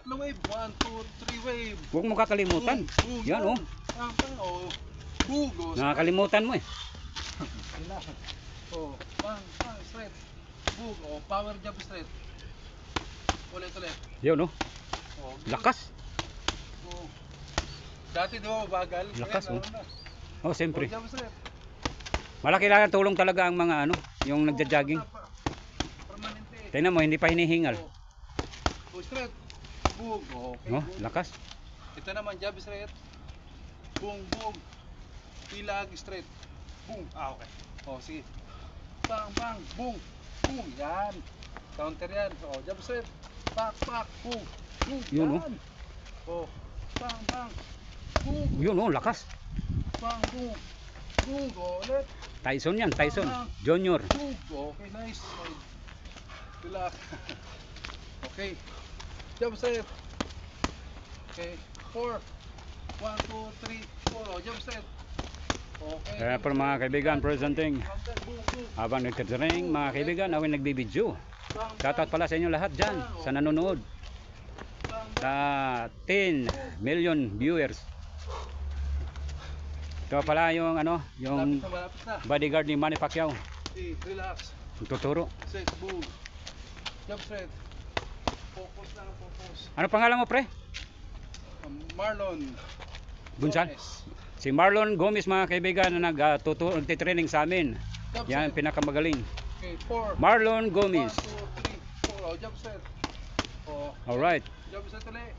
Tatlo wave. 1, 2, 3 wave. Huwag mo kakalimutan. Yan oh. Bug. Nakakalimutan mo eh. Oh, bang, straight. Bug. Oh, power jump straight. Ulit. Yun oh. Oh, Lakas. oh. Dati di ba mabagal? Lakas, Ngayon, oh. lalo na. Oh, siyempre. Oh, jump straight. Malaki lang ang tulong talaga ang mga ano, yung nagja-jogging. Permanente. Tingnan mo, hindi pa hinihingal. Oh, straight. Bug. Okay. Oh, bug. lakas. Ito naman, jab straight. Boom. Pilag straight. Boom. Okay. Oh, sige. Bang. Boom. Yan. Counter yan. Oh, jab straight. Pak. Boom. Yun, yan. Oh. Bang. Boom. Yun oh, lakas. Bang. Boom. Ulit. Tyson yan, Tyson. Junior. Boom. Okay, nice. Relax. Okay. Jab straight. Okay. 4. 1, 2, 3, 4. Oh, jump straight. Okay. Kaya po mga kaibigan, presenting. Boom. Habang nagtitrain, mga kaibigan, awin nagbibideo. Shoutout pala sa inyo lahat dyan, sa nanonood. Sa 10 million viewers. Ito pala yung ano, yung Malapit na. bodyguard ni Manny Pacquiao. Okay, relax. Tuturo. Set, boom. Jump straight. Focus lang, focus. Ano pangalan mo pre? Marlon Gunsan? Gomez. Si Marlon Gomez mga kaibigan na nagtitraining sa amin. Jump Yan, straight. pinakamagaling. Okay, 4. Marlon 1, 2, Gomez. 3, 4. Oh, jump straight. Oh. Alright. Jump straight ulit.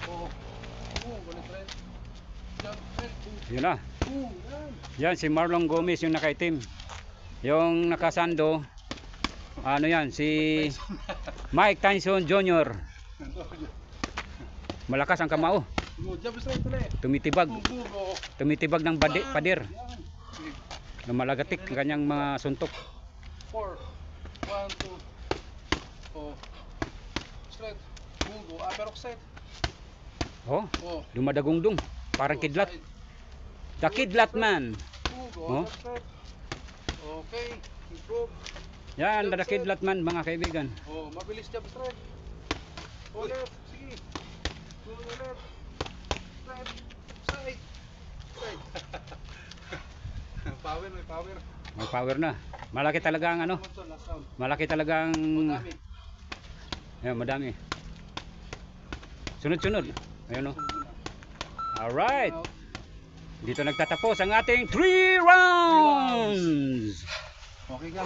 Oh. Boom, ulit. Jump straight. Boom. Yun na. Boom. Yan Yan. si Marlon Gomez yung nakaitim. Yung nakasando, ano yan, si Mike Tyson Jr. Malakas ang kamao. Jump straight ulit. Tumitibag. Boom. Oh. Tumitibag ng pader. Yan. Okay. Na malagatik ang kanyang mga suntok. 4, 1, 2. Oh. Straight. Boom. Oh. Upper straight. Oh, Oh. dumadagungdung. Parang Oh, kidlat. side. The Kidlat Man. Boom. Oh. Oh. Straight. Okay. Improve. Yan, the Kidlat Man mga kaibigan. Oh, mabilis jump straight. Go left. Sige. Go left. Right. Side. Power, may power. May power na. Malaki talaga ang ano. Last round. Malaki talaga ang Dami. Ayan, madami. Sunod-sunod. Ayun oh. Alright. Dito nagtatapos ang ating 3 rounds. Okay, gang.